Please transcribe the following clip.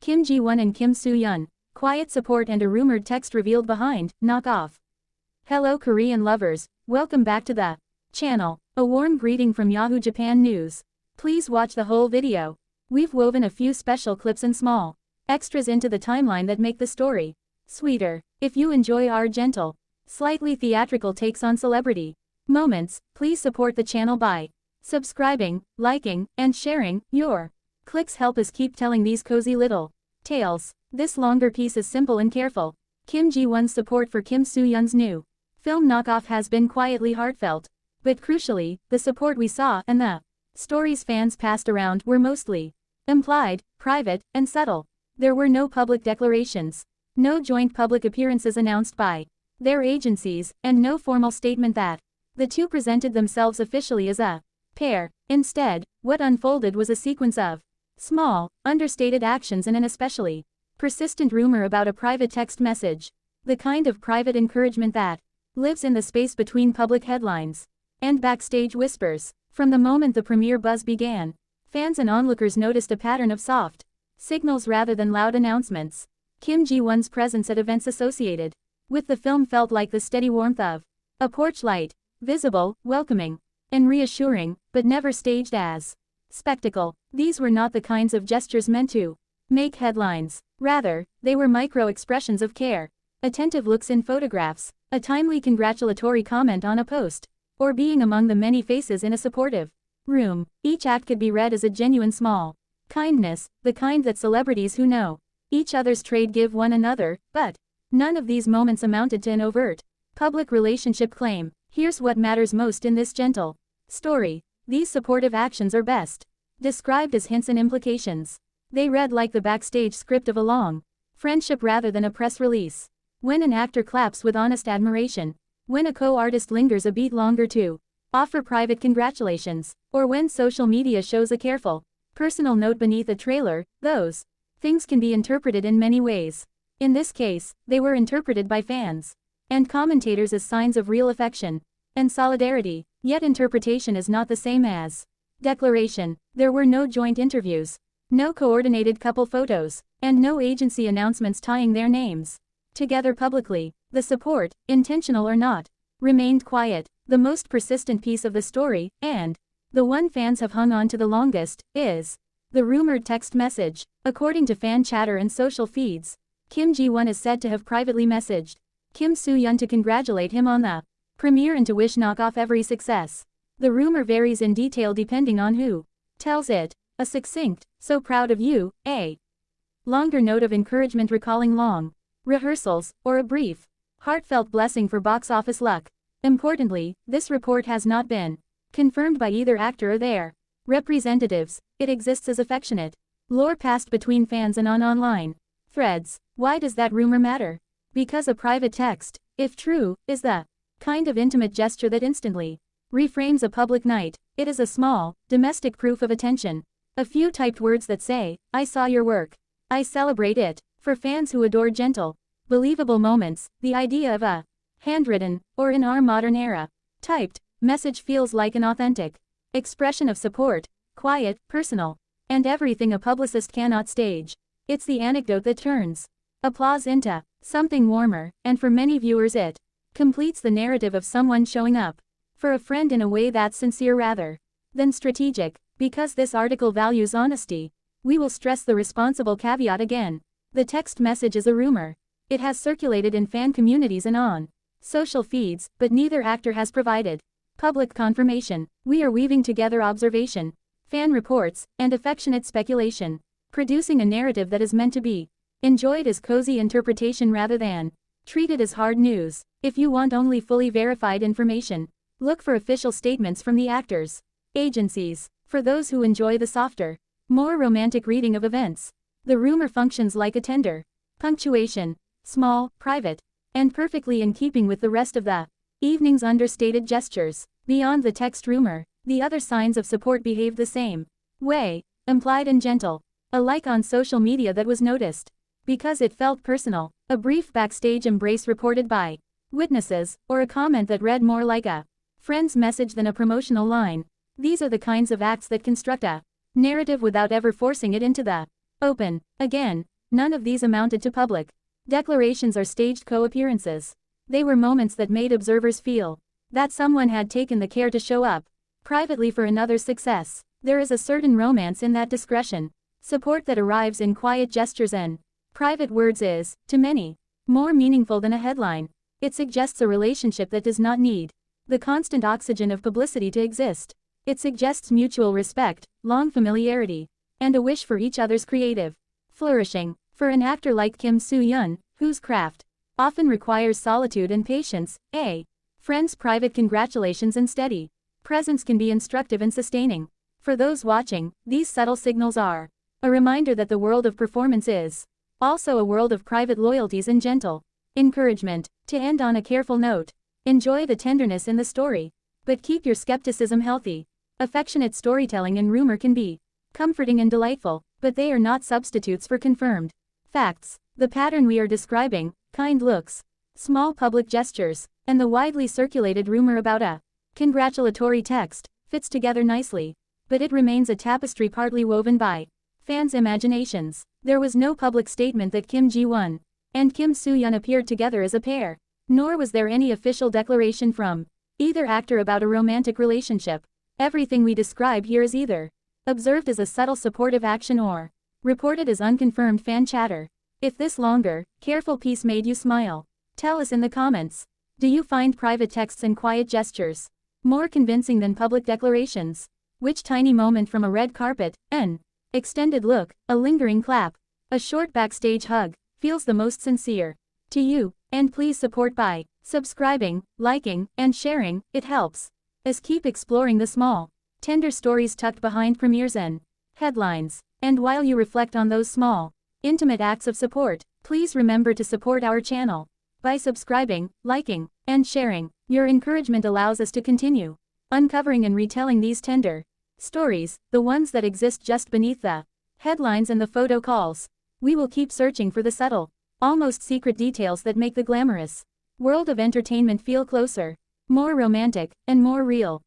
Kim Ji-won and Kim Soo-Hyun. Quiet support and a rumored text revealed behind, knock off. Hello Korean lovers, welcome back to the channel. A warm greeting from Yahoo Japan News. Please watch the whole video. We've woven a few special clips and small extras into the timeline that make the story sweeter. If you enjoy our gentle, slightly theatrical takes on celebrity moments, please support the channel by subscribing, liking, and sharing. Your clicks help us keep telling these cozy little tales. This longer piece is simple and careful. Kim Ji-won's support for Kim Soo-hyun's new film knockoff has been quietly heartfelt. But crucially, the support we saw and the stories fans passed around were mostly implied, private, and subtle. There were no public declarations, no joint public appearances announced by their agencies, and no formal statement that the two presented themselves officially as a pair. Instead, what unfolded was a sequence of small, understated actions and an especially persistent rumor about a private text message. The kind of private encouragement that lives in the space between public headlines and backstage whispers. From the moment the premiere buzz began, fans and onlookers noticed a pattern of soft signals rather than loud announcements. Kim Ji-won's presence at events associated with the film felt like the steady warmth of a porch light, visible, welcoming, and reassuring, but never staged as spectacle. These were not the kinds of gestures meant to make headlines. Rather, they were micro-expressions of care. Attentive looks in photographs, a timely congratulatory comment on a post, or being among the many faces in a supportive room. Each act could be read as a genuine small kindness, the kind that celebrities who know each other's trade give one another, but none of these moments amounted to an overt public relationship claim. Here's what matters most in this gentle story. These supportive actions are best described as hints and implications. They read like the backstage script of a long friendship rather than a press release. When an actor claps with honest admiration, when a co-artist lingers a beat longer to offer private congratulations, or when social media shows a careful, personal note beneath a trailer, those things can be interpreted in many ways. In this case, they were interpreted by fans and commentators as signs of real affection and solidarity. Yet interpretation is not the same as declaration. There were no joint interviews, no coordinated couple photos, and no agency announcements tying their names together publicly. The support, intentional or not, remained quiet. The most persistent piece of the story, and the one fans have hung on to the longest, is the rumored text message. According to fan chatter and social feeds, Kim Ji-won is said to have privately messaged Kim Soo-hyun to congratulate him on the premiere and to wish knockoff every success. The rumor varies in detail depending on who tells it. A succinct, "So proud of you," a longer note of encouragement recalling long rehearsals, or a brief, heartfelt blessing for box office luck. Importantly, this report has not been confirmed by either actor or their representatives. It exists as affectionate lore passed between fans and on online threads. Why does that rumor matter? Because a private text, if true, is the kind of intimate gesture that instantly reframes a public night. It is a small, domestic proof of attention. A few typed words that say, "I saw your work. I celebrate it." For fans who adore gentle, believable moments, the idea of a handwritten, or in our modern era, typed, message feels like an authentic expression of support, quiet, personal, and everything a publicist cannot stage. It's the anecdote that turns applause into something warmer, and for many viewers it completes the narrative of someone showing up for a friend in a way that's sincere rather than strategic. Because this article values honesty, we will stress the responsible caveat again. The text message is a rumor. It has circulated in fan communities and on social feeds, but neither actor has provided public confirmation. We are weaving together observation, fan reports, and affectionate speculation, producing a narrative that is meant to be enjoyed as cozy interpretation rather than treated as hard news. If you want only fully verified information, look for official statements from the actors' agencies. For those who enjoy the softer, more romantic reading of events, the rumor functions like a tender punctuation, small, private, and perfectly in keeping with the rest of the evening's understated gestures. Beyond the text rumor, the other signs of support behave the same way, implied and gentle. A like on social media that was noticed because it felt personal, a brief backstage embrace reported by witnesses, or a comment that read more like a friend's message than a promotional line. These are the kinds of acts that construct a narrative without ever forcing it into the open. Again, None of these amounted to public declarations or staged co-appearances. They were moments that made observers feel that someone had taken the care to show up privately for another's success. There is a certain romance in that discretion. Support that arrives in quiet gestures and private words is, to many, more meaningful than a headline. It suggests a relationship that does not need the constant oxygen of publicity to exist. It suggests mutual respect, long familiarity, and a wish for each other's creative flourishing. For an actor like Kim Soo-Hyun, whose craft often requires solitude and patience, a friend's private congratulations and steady presence can be instructive and sustaining. For those watching, these subtle signals are a reminder that the world of performance is also a world of private loyalties and gentle encouragement. To end on a careful note, enjoy the tenderness in the story, but keep your skepticism healthy. Affectionate storytelling and rumor can be comforting and delightful, but they are not substitutes for confirmed facts. The pattern we are describing, kind looks, small public gestures, and the widely circulated rumor about a congratulatory text, fits together nicely, but it remains a tapestry partly woven by fans' imaginations. There was no public statement that Kim Ji-won and Kim Soo-hyun appeared together as a pair, nor was there any official declaration from either actor about a romantic relationship. Everything we describe here is either observed as a subtle supportive action or reported as unconfirmed fan chatter. If this longer, careful piece made you smile, tell us in the comments. Do you find private texts and quiet gestures more convincing than public declarations? Which tiny moment from a red carpet, an extended look, a lingering clap, a short backstage hug, feels the most sincere to you? And please support by subscribing, liking, and sharing. It helps us keep exploring the small, tender stories tucked behind premieres and headlines. And while you reflect on those small, intimate acts of support, please remember to support our channel by subscribing, liking, and sharing. Your encouragement allows us to continue uncovering and retelling these tender stories, the ones that exist just beneath the headlines and the photo calls. We will keep searching for the subtle, almost secret details that make the glamorous world of entertainment feel closer, more romantic, and more real.